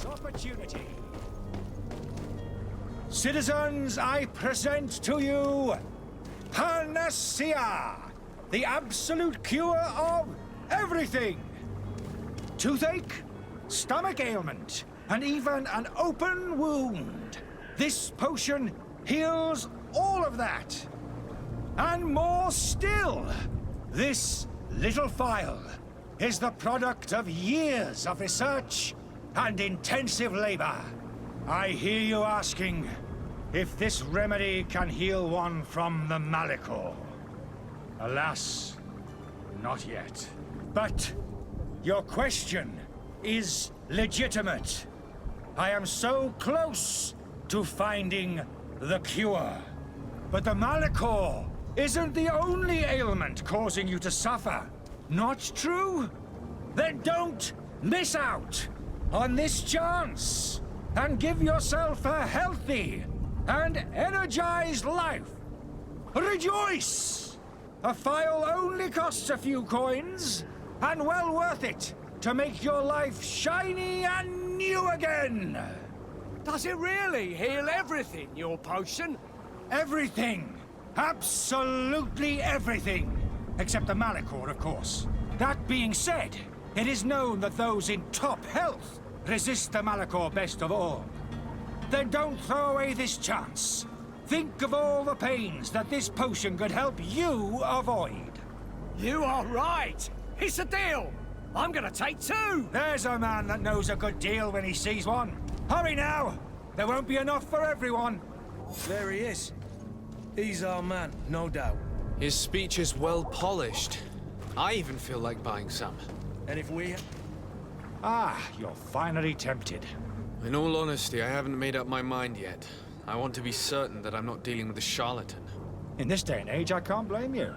opportunity. Citizens, I present to you Panacea, the absolute cure of everything. Toothache, stomach ailment, and even an open wound. This potion heals all of that. And more still. This little phial is the product of years of research and intensive labor. I hear you asking if this remedy can heal one from the Malachor. Alas, not yet. But your question is legitimate. I am so close to finding the cure. But the Malachor isn't the only ailment causing you to suffer. Not true? Then don't miss out on this chance and give yourself a healthy and energized life. Rejoice! A phial only costs a few coins, and well worth it to make your life shiny and new again. Does it really heal everything, your potion? Everything. Absolutely everything. Except the Malachor, of course. That being said, it is known that those in top health resist the Malachor best of all. Then don't throw away this chance. Think of all the pains that this potion could help you avoid. You are right. It's a deal. I'm gonna take two. There's a man that knows a good deal when he sees one. Hurry now. There won't be enough for everyone. There he is. He's our man, no doubt. His speech is well polished. I even feel like buying some. And if we... Ah, you're finally tempted. In all honesty, I haven't made up my mind yet. I want to be certain that I'm not dealing with a charlatan. In this day and age, I can't blame you.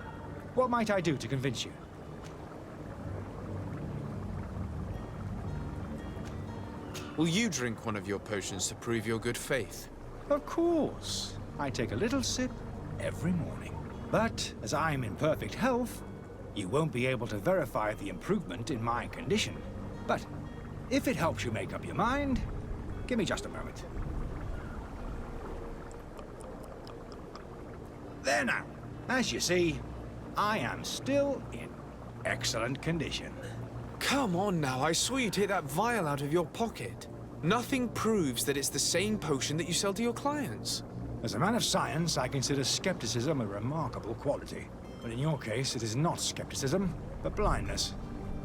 What might I do to convince you? Will you drink one of your potions to prove your good faith? Of course. I take a little sip every morning. But as I'm in perfect health, you won't be able to verify the improvement in my condition. But if it helps you make up your mind, give me just a moment. There now. As you see, I am still in excellent condition. Come on now, I saw you take that vial out of your pocket. Nothing proves that it's the same potion that you sell to your clients. As a man of science, I consider skepticism a remarkable quality. But in your case, it is not skepticism, but blindness.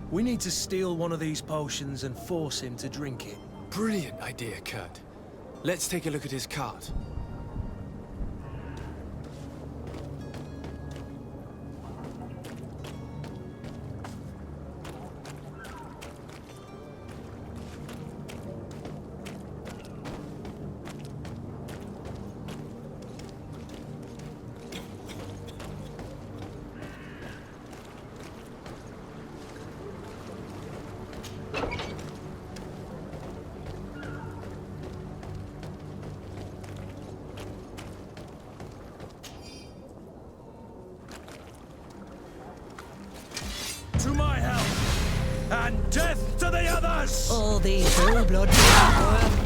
We need to steal one of these potions and force him to drink it. Brilliant idea, Kurt. Let's take a look at his cart. To my help! And death to the others! All these full-blood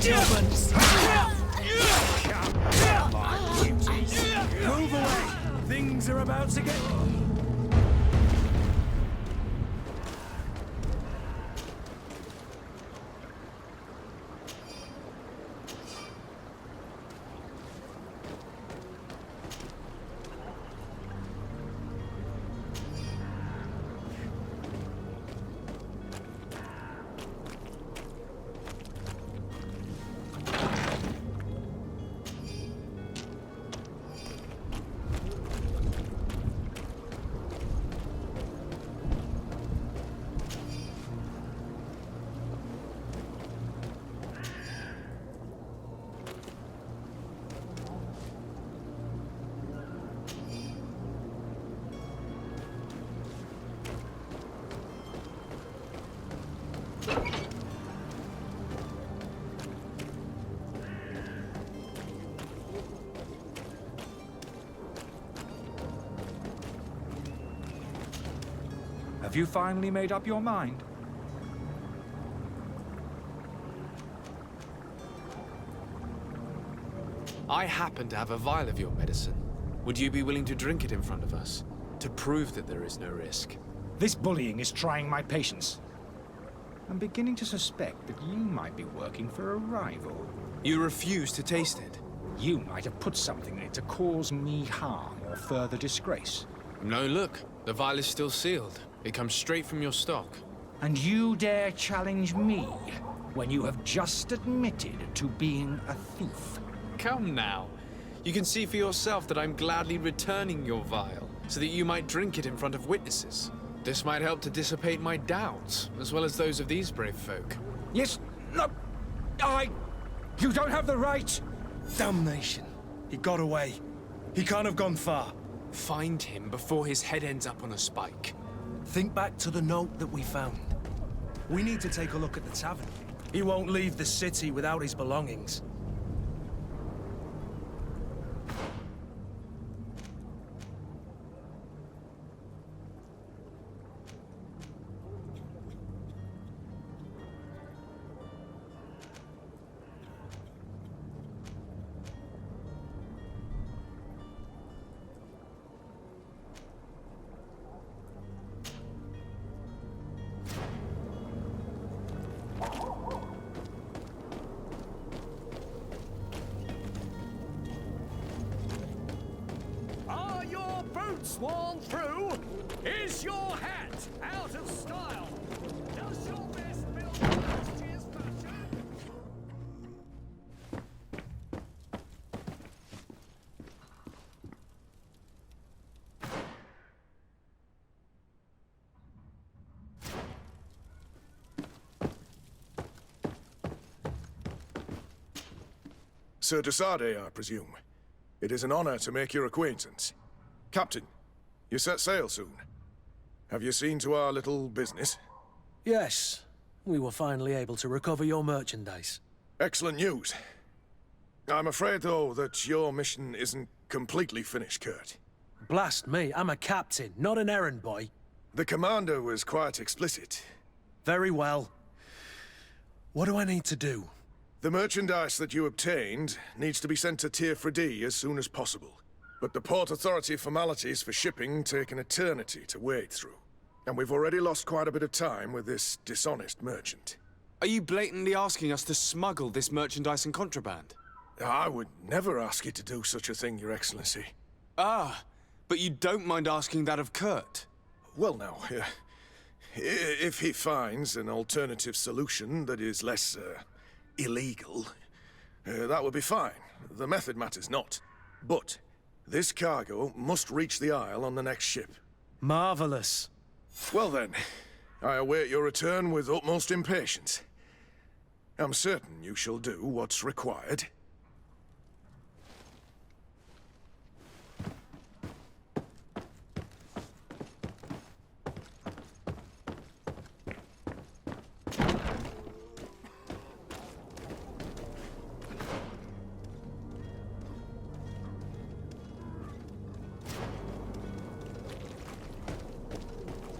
serpents. Move away! Things are about to get... Have you finally made up your mind? I happen to have a vial of your medicine. Would you be willing to drink it in front of us? To prove that there is no risk? This bullying is trying my patience. I'm beginning to suspect that you might be working for a rival. You refuse to taste it? You might have put something in it to cause me harm or further disgrace. No, look. The vial is still sealed. It comes straight from your stock. And you dare challenge me when you have just admitted to being a thief? Come now. You can see for yourself that I'm gladly returning your vial, so that you might drink it in front of witnesses. This might help to dissipate my doubts, as well as those of these brave folk. Yes, no, You don't have the right! Damnation. He got away. He can't have gone far. Find him before his head ends up on a spike. Think back to the note that we found. We need to take a look at the tavern. He won't leave the city without his belongings. Are your boots worn through? Is your hat out of style? Does your vest build last year's fashion? Sir Desade, I presume. It is an honor to make your acquaintance. Captain, you set sail soon. Have you seen to our little business? Yes. We were finally able to recover your merchandise. Excellent news. I'm afraid, though, that your mission isn't completely finished, Kurt. Blast me, I'm a captain, not an errand boy. The commander was quite explicit. Very well. What do I need to do? The merchandise that you obtained needs to be sent to Tier 3D as soon as possible. But the Port Authority formalities for shipping take an eternity to wade through. And we've already lost quite a bit of time with this dishonest merchant. Are you blatantly asking us to smuggle this merchandise and contraband? I would never ask you to do such a thing, Your Excellency. Ah, but you don't mind asking that of Kurt? Well, now, if he finds an alternative solution that is less, illegal, that would be fine. The method matters not. But this cargo must reach the Isle on the next ship. Marvelous. Well then, I await your return with utmost impatience. I'm certain you shall do what's required.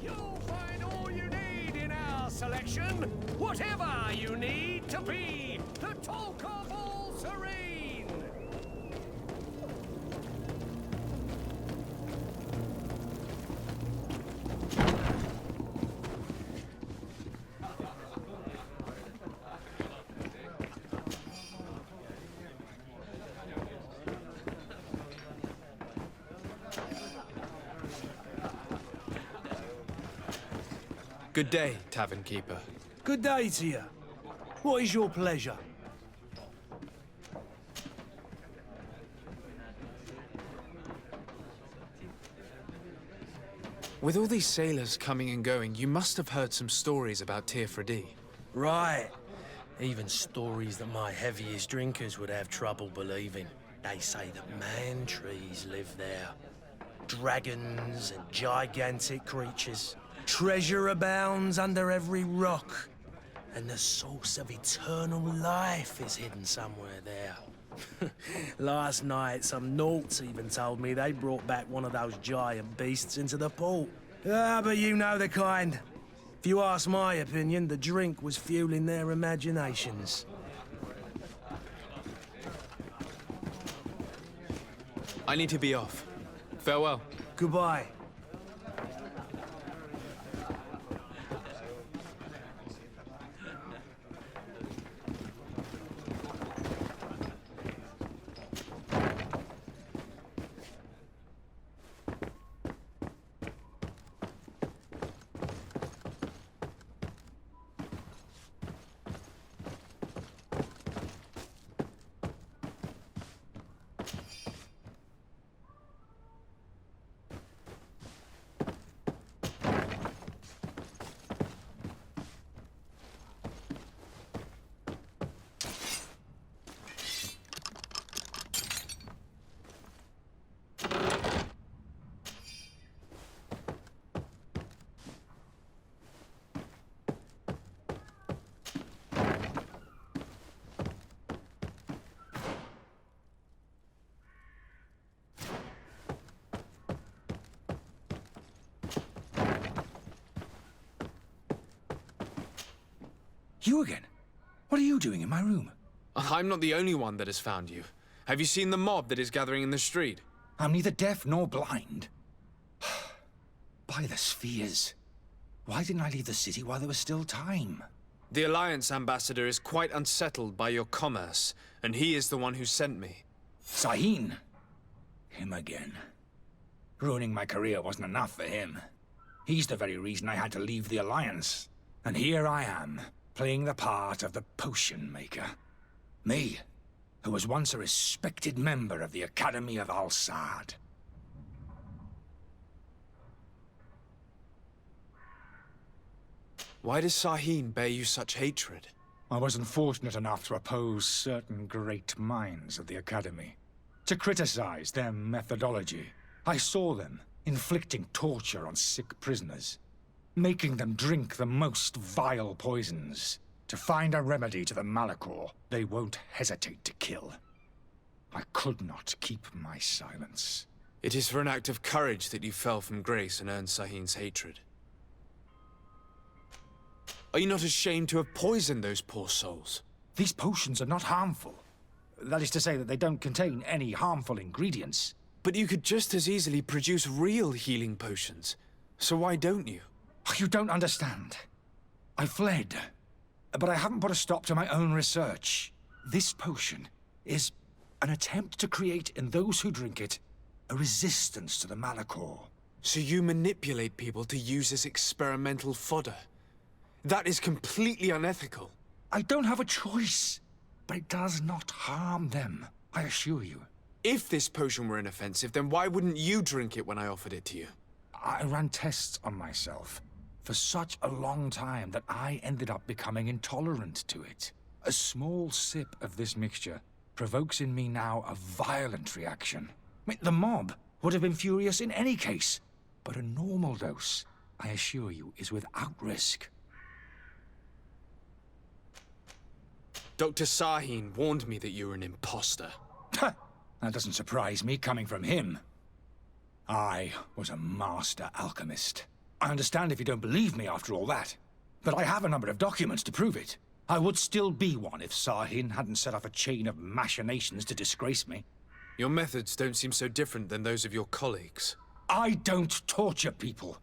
You'll find all you need in our selection. Whatever you need to be the talk of all serene. Good day, tavern keeper. Good day to you. What is your pleasure? With all these sailors coming and going, you must have heard some stories about Tier 3D. Right. Even stories that my heaviest drinkers would have trouble believing. They say that man-trees live there. Dragons and gigantic creatures. Treasure abounds under every rock. And the source of eternal life is hidden somewhere there. Last night, some Nauts even told me they brought back one of those giant beasts into the port. Ah, but you know the kind. If you ask my opinion, the drink was fueling their imaginations. I need to be off. Farewell. Goodbye. You again? What are you doing in my room? I'm not the only one that has found you. Have you seen the mob that is gathering in the street? I'm neither deaf nor blind. By the spheres. Why didn't I leave the city while there was still time? The Alliance ambassador is quite unsettled by your commerce, and he is the one who sent me. Sahin. Him again. Ruining my career wasn't enough for him. He's the very reason I had to leave the Alliance. And here I am, playing the part of the potion maker. Me, who was once a respected member of the Academy of Al-Sad. Why does Sahin bear you such hatred? I wasn't fortunate enough to oppose certain great minds of the Academy. To criticize their methodology. I saw them inflicting torture on sick prisoners. Making them drink the most vile poisons. To find a remedy to the Malachor they won't hesitate to kill. I could not keep my silence. It is for an act of courage that you fell from grace and earned Sahin's hatred. Are you not ashamed to have poisoned those poor souls? These potions are not harmful. That is to say that they don't contain any harmful ingredients. But you could just as easily produce real healing potions. So why don't you? You don't understand. I fled, but I haven't put a stop to my own research. This potion is an attempt to create in those who drink it a resistance to the Malachor. So you manipulate people to use as experimental fodder? That is completely unethical. I don't have a choice, but it does not harm them, I assure you. If this potion were inoffensive, then why wouldn't you drink it when I offered it to you? I ran tests on myself for such a long time that I ended up becoming intolerant to it. A small sip of this mixture provokes in me now a violent reaction. I mean, the mob would have been furious in any case, but a normal dose, I assure you, is without risk. Dr. Sahin warned me that you were an imposter. That doesn't surprise me coming from him. I was a master alchemist. I understand if you don't believe me after all that, but I have a number of documents to prove it. I would still be one if Sahin hadn't set off a chain of machinations to disgrace me. Your methods don't seem so different than those of your colleagues. I don't torture people.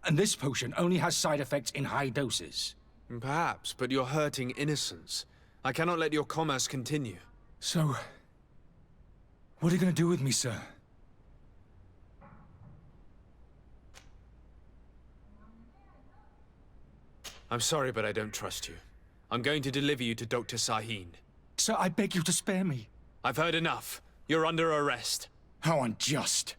And this potion only has side effects in high doses. Perhaps, but you're hurting innocents. I cannot let your commerce continue. So, what are you going to do with me, sir? I'm sorry, but I don't trust you. I'm going to deliver you to Dr. Sahin. Sir, I beg you to spare me. I've heard enough. You're under arrest. How unjust.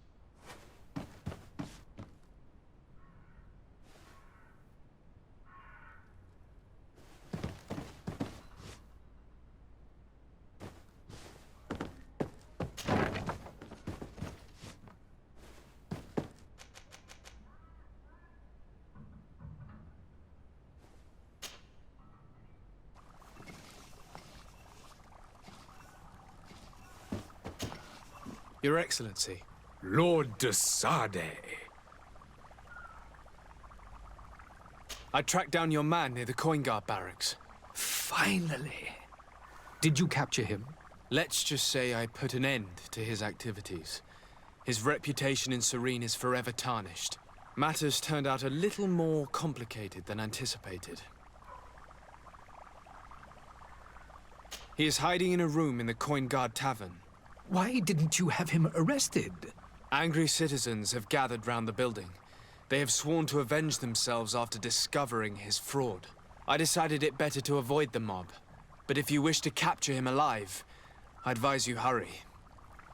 Your Excellency. Lord de Sade. I tracked down your man near the coin guard barracks. Finally. Did you capture him? Let's just say I put an end to his activities. His reputation in Serene is forever tarnished. Matters turned out a little more complicated than anticipated. He is hiding in a room in the Coin Guard Tavern. Why didn't you have him arrested? Angry citizens have gathered round the building. They have sworn to avenge themselves after discovering his fraud. I decided it better to avoid the mob. But if you wish to capture him alive, I advise you hurry.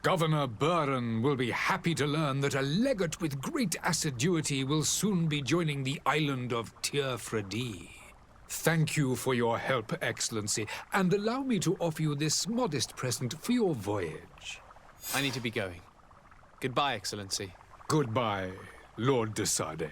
Governor Buren will be happy to learn that a legate with great assiduity will soon be joining the island of Tir-Fredi. Thank you for your help, Excellency, and allow me to offer you this modest present for your voyage. I need to be going. Goodbye, Excellency. Goodbye, Lord de Sardet.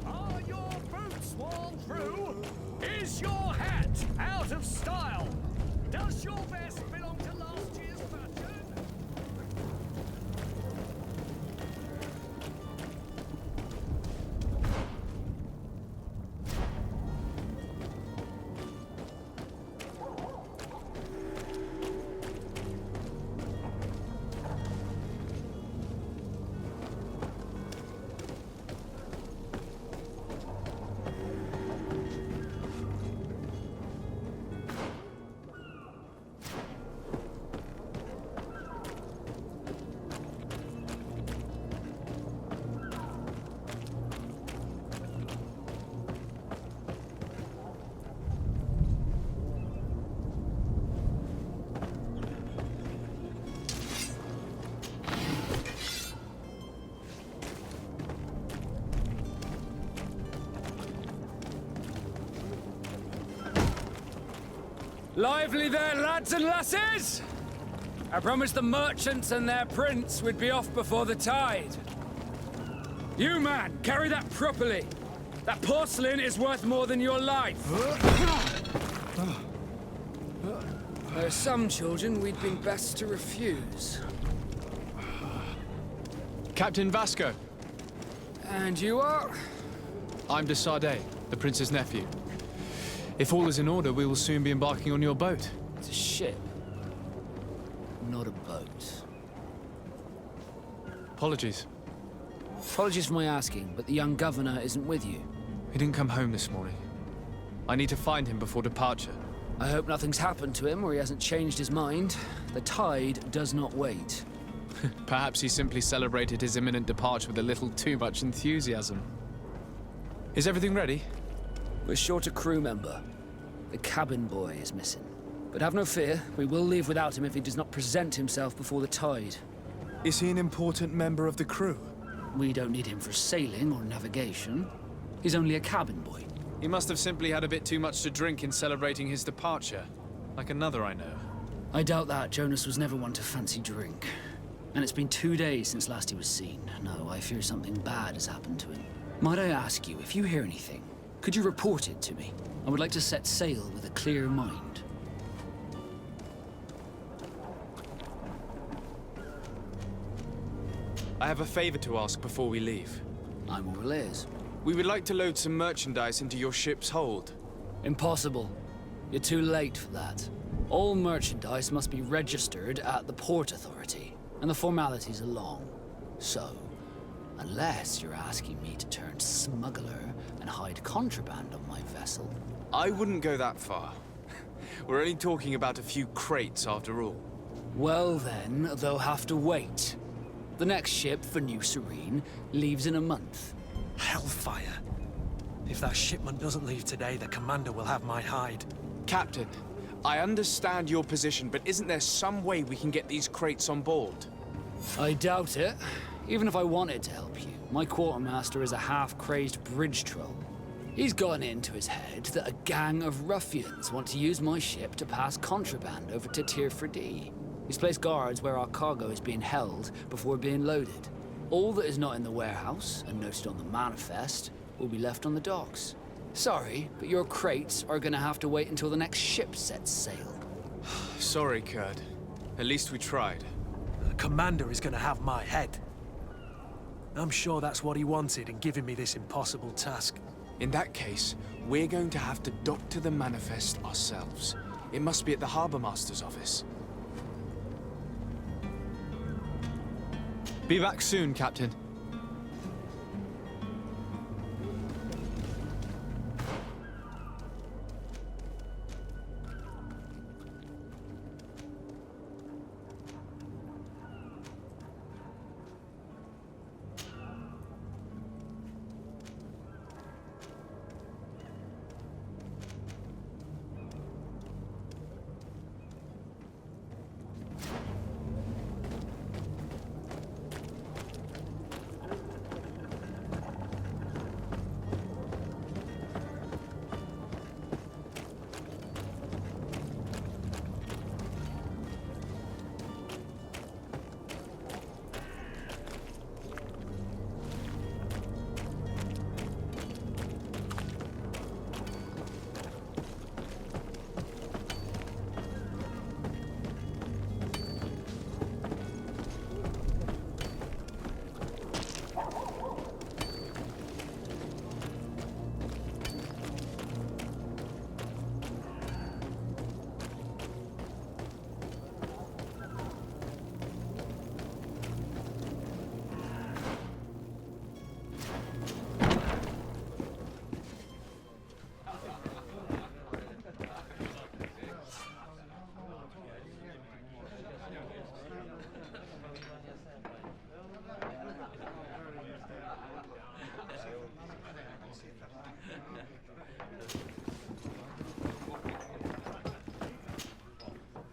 Are your boots worn through? Is your hat out of style? Does your vest belong to last year's fashion? Lively there, lads and lasses! I promised the merchants and their prince we'd be off before the tide. You, man, carry that properly. That porcelain is worth more than your life. There are some children we'd been best to refuse. Captain Vasco, And you are? I'm de Sardet, the prince's nephew. If all is in order, we will soon be embarking on your boat. It's a ship, not a boat. Apologies. Apologies for my asking, but the young governor isn't with you. He didn't come home this morning. I need to find him before departure. I hope nothing's happened to him or he hasn't changed his mind. The tide does not wait. Perhaps he simply celebrated his imminent departure with a little too much enthusiasm. Is everything ready? We're short a crew member. The cabin boy is missing. But have no fear, we will leave without him if he does not present himself before the tide. Is he an important member of the crew? We don't need him for sailing or navigation. He's only a cabin boy. He must have simply had a bit too much to drink in celebrating his departure. Like another I know. I doubt that. Jonas was never one to fancy drink. And it's been 2 days since last he was seen. No, I fear something bad has happened to him. Might I ask you, if you hear anything, Could you report it to me? I would like to set sail with a clear mind. I have a favor to ask before we leave. I'm all ears. We would like to load some merchandise into your ship's hold. Impossible. You're too late for that. All merchandise must be registered at the Port Authority, and the formalities are long. So, unless you're asking me to turn smuggler and hide contraband on my vessel... I wouldn't go that far. We're only talking about a few crates after all. Well then, they'll have to wait. The next ship for New Serene leaves in a month. Hellfire. If that shipment doesn't leave today, the commander will have my hide. Captain, I understand your position, but isn't there some way we can get these crates on board? I doubt it. Even if I wanted to help you, my quartermaster is a half-crazed bridge troll. He's gotten into his head that a gang of ruffians want to use my ship to pass contraband over to Tir-Fredee. He's placed guards where our cargo is being held before being loaded. All that is not in the warehouse, and noted on the manifest, will be left on the docks. Sorry, but your crates are gonna have to wait until the next ship sets sail. Sorry, Kurt. At least we tried. The commander is gonna have my head. I'm sure that's what he wanted in giving me this impossible task. In that case, we're going to have to doctor the manifest ourselves. It must be at the Harbour Master's office. Be back soon, Captain.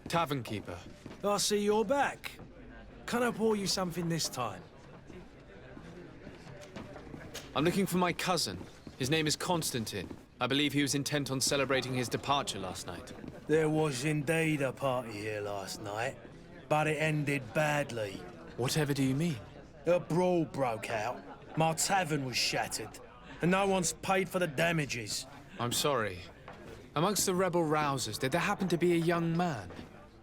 Tavern keeper. I see you're back. Can I pour you something this time? I'm looking for my cousin. His name is Constantine. I believe he was intent on celebrating his departure last night. There was indeed a party here last night, but it ended badly. Whatever do you mean? A brawl broke out. My tavern was shattered, and no one's paid for the damages. I'm sorry. Amongst the rebel rousers, did there happen to be a young man?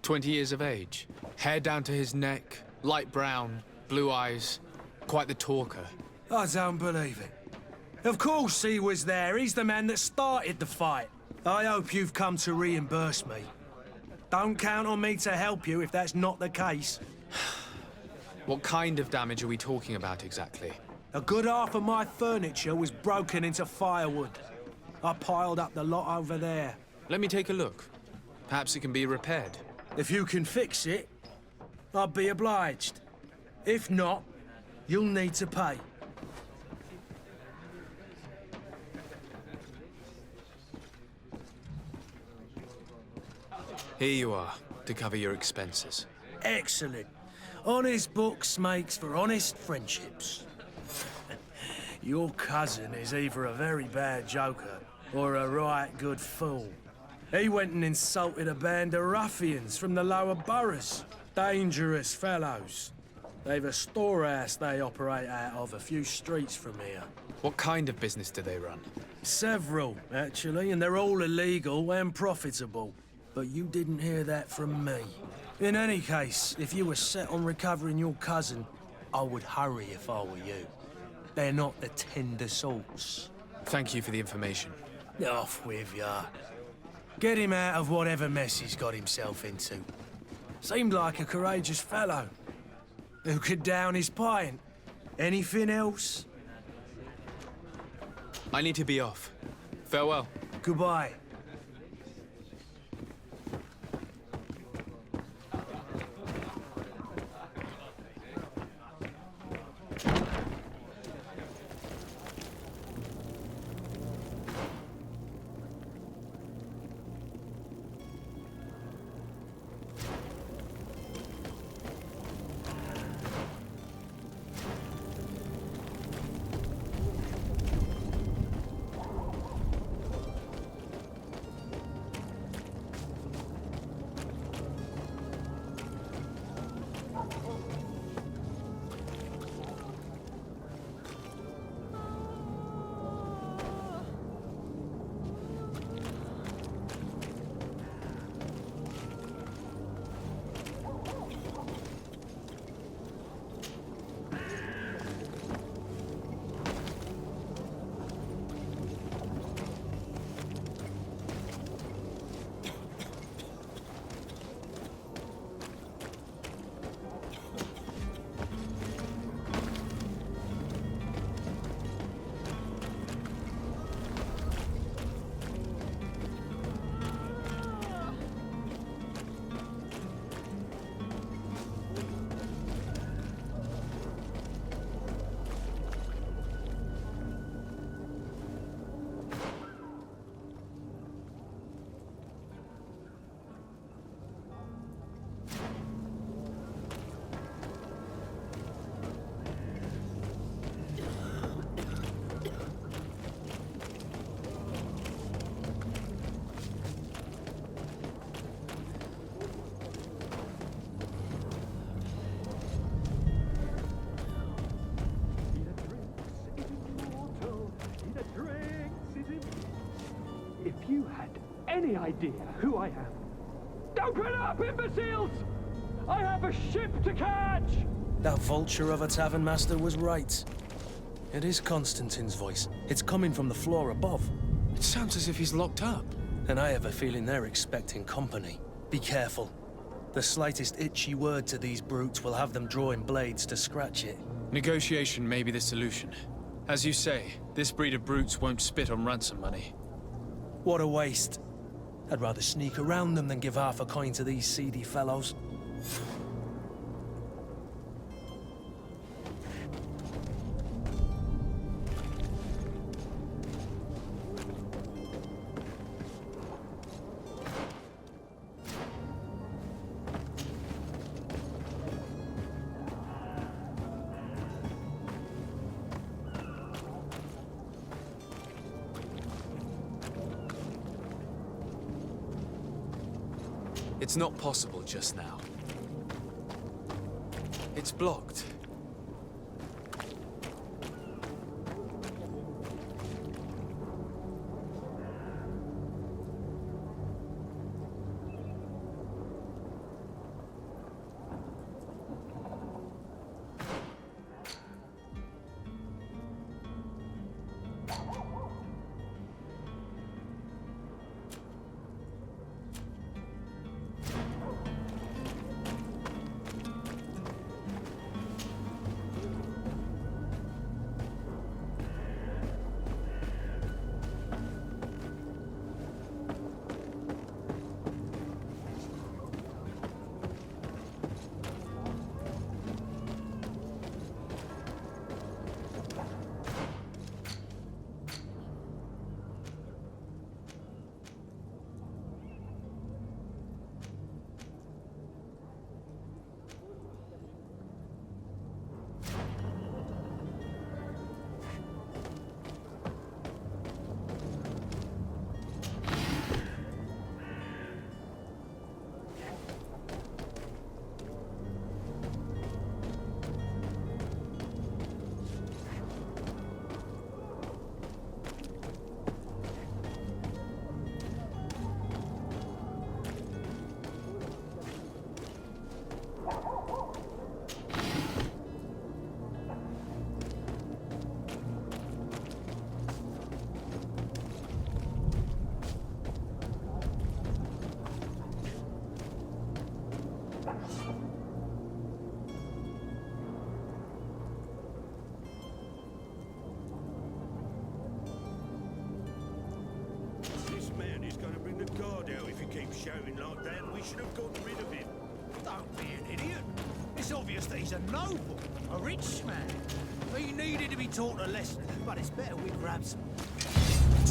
20 years of age. Hair down to his neck, light brown, blue eyes. Quite the talker. I don't believe it. Of course he was there. He's the man that started the fight. I hope you've come to reimburse me. Don't count on me to help you if that's not the case. What kind of damage are we talking about exactly? A good half of my furniture was broken into firewood. I piled up the lot over there. Let me take a look. Perhaps it can be repaired. If you can fix it, I'll be obliged. If not, you'll need to pay. Here you are, to cover your expenses. Excellent. Honest books makes for honest friendships. Your cousin is either a very bad joker or a right good fool. He went and insulted a band of ruffians from the lower boroughs. Dangerous fellows. They've a storehouse they operate out of a few streets from here. What kind of business do they run? Several, actually, and they're all illegal and profitable. But you didn't hear that from me. In any case, if you were set on recovering your cousin, I would hurry if I were you. They're not the tender sorts. Thank you for the information. Off with ya. Get him out of whatever mess he's got himself into. Seemed like a courageous fellow. Who could down his pint? Anything else? I need to be off. Farewell. Goodbye. If you had any idea who I am... Open up, imbeciles! I have a ship to catch! That vulture of a tavern master was right. It is Constantine's voice. It's coming from the floor above. It sounds as if he's locked up. And I have a feeling they're expecting company. Be careful. The slightest itchy word to these brutes will have them drawing blades to scratch it. Negotiation may be the solution. As you say, this breed of brutes won't spit on ransom money. What a waste. I'd rather sneak around them than give half a coin to these seedy fellows. It's not possible just now. It's blocked. shouting like that, we should have gotten rid of him. Don't be an idiot. It's obvious that he's a noble, a rich man. He needed to be taught a lesson, but it's better we grab some.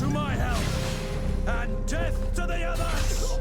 To my help, and death to the others!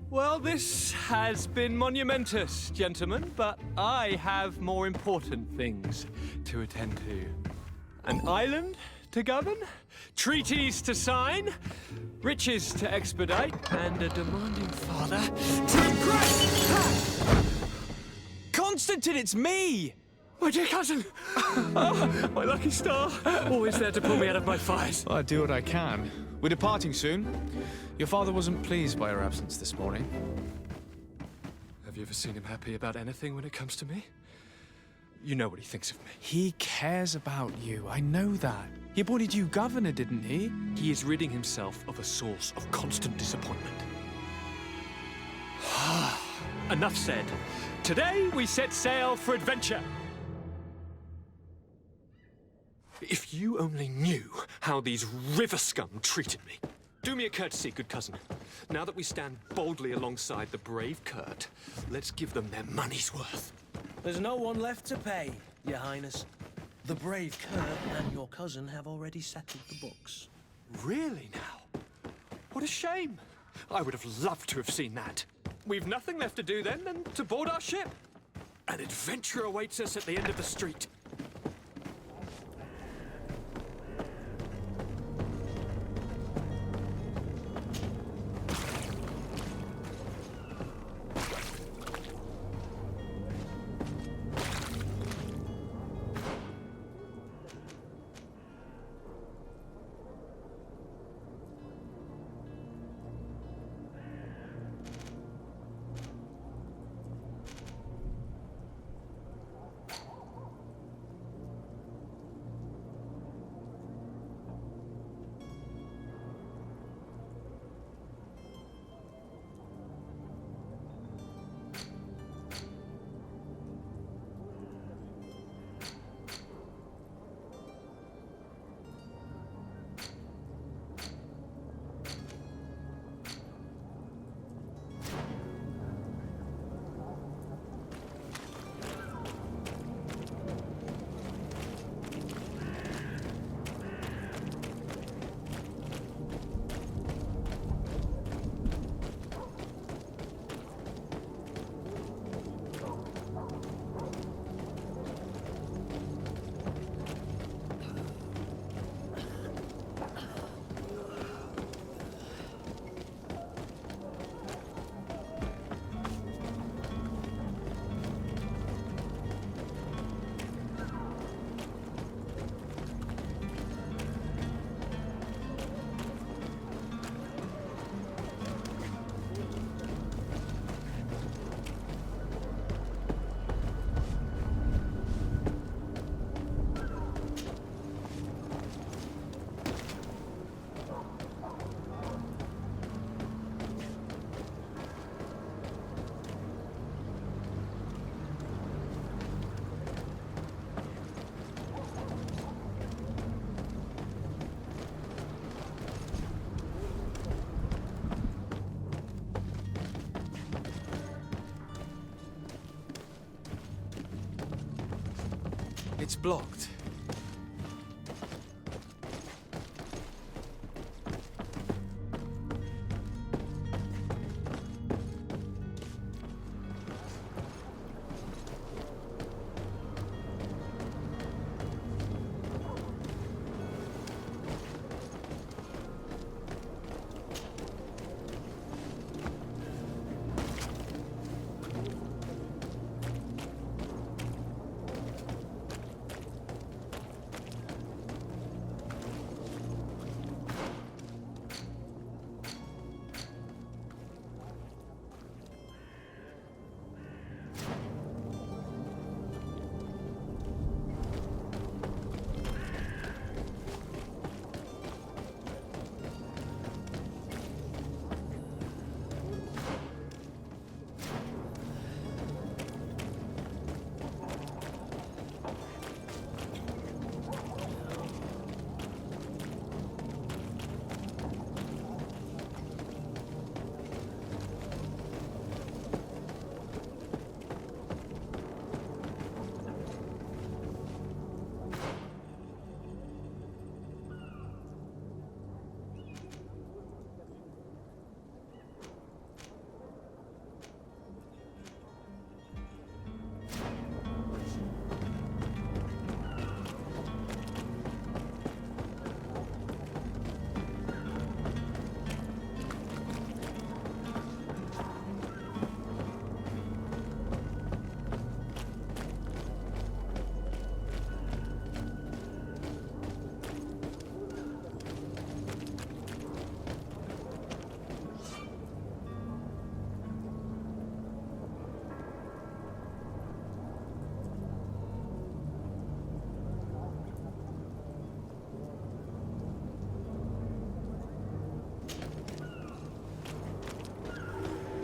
Well, this has been monumentous, gentlemen, but I have more important things to attend to. An island to govern, treaties to sign, riches to expedite, and a demanding father to impress! Ha! Constantine, it's me! My dear cousin! Oh, my lucky star! Always there to pull me out of my fires. Well, I do what I can. We're departing soon. Your father wasn't pleased by your absence this morning. Have you ever seen him happy about anything when it comes to me? You know what he thinks of me. He cares about you, I know that. He appointed you governor, didn't he? He is ridding himself of a source of constant disappointment. Enough said. Today we set sail for adventure. If you only knew how these river scum treated me. Do me a courtesy, good cousin. Now that we stand boldly alongside the brave Kurt, let's give them their money's worth. There's no one left to pay, Your Highness. The brave Kurt and your cousin have already settled the books. Really now? What a shame. I would have loved to have seen that. We've nothing left to do then than to board our ship. An adventure awaits us at the end of the street. It's blocked.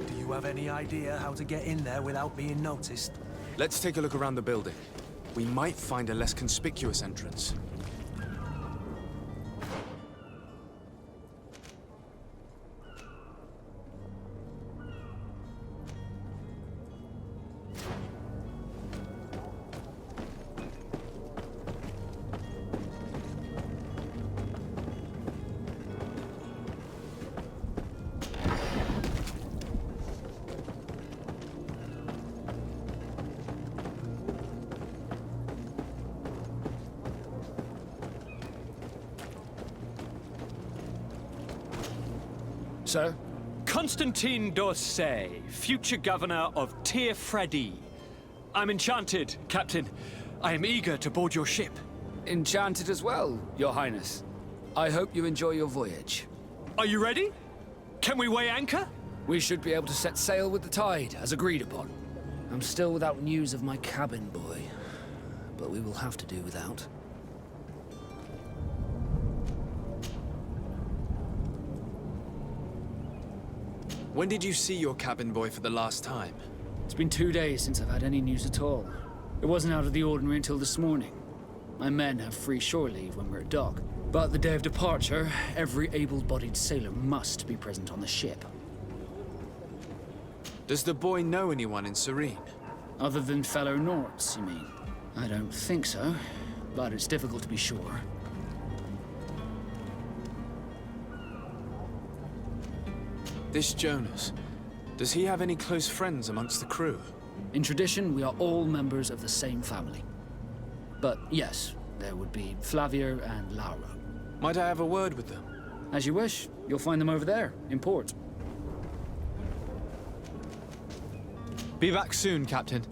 Do you have any idea how to get in there without being noticed? Let's take a look around the building. We might find a less conspicuous entrance. Sir? Constantine d'Orsay, future governor of Tir-Fredi. I'm enchanted, Captain. I am eager to board your ship. Enchanted as well, Your Highness. I hope you enjoy your voyage. Are you ready? Can we weigh anchor? We should be able to set sail with the tide, as agreed upon. I'm still without news of my cabin boy, but we will have to do without. When did you see your cabin boy for the last time? It's been 2 days since I've had any news at all. It wasn't out of the ordinary until this morning. My men have free shore leave when we're at dock. But the day of departure, every able-bodied sailor must be present on the ship. Does the boy know anyone in Serene? Other than fellow Norts, you mean? I don't think so, but it's difficult to be sure. This Jonas, does he have any close friends amongst the crew? In tradition, we are all members of the same family. But yes, there would be Flavia and Laura. Might I have a word with them? As you wish. You'll find them over there, in port. Be back soon, Captain.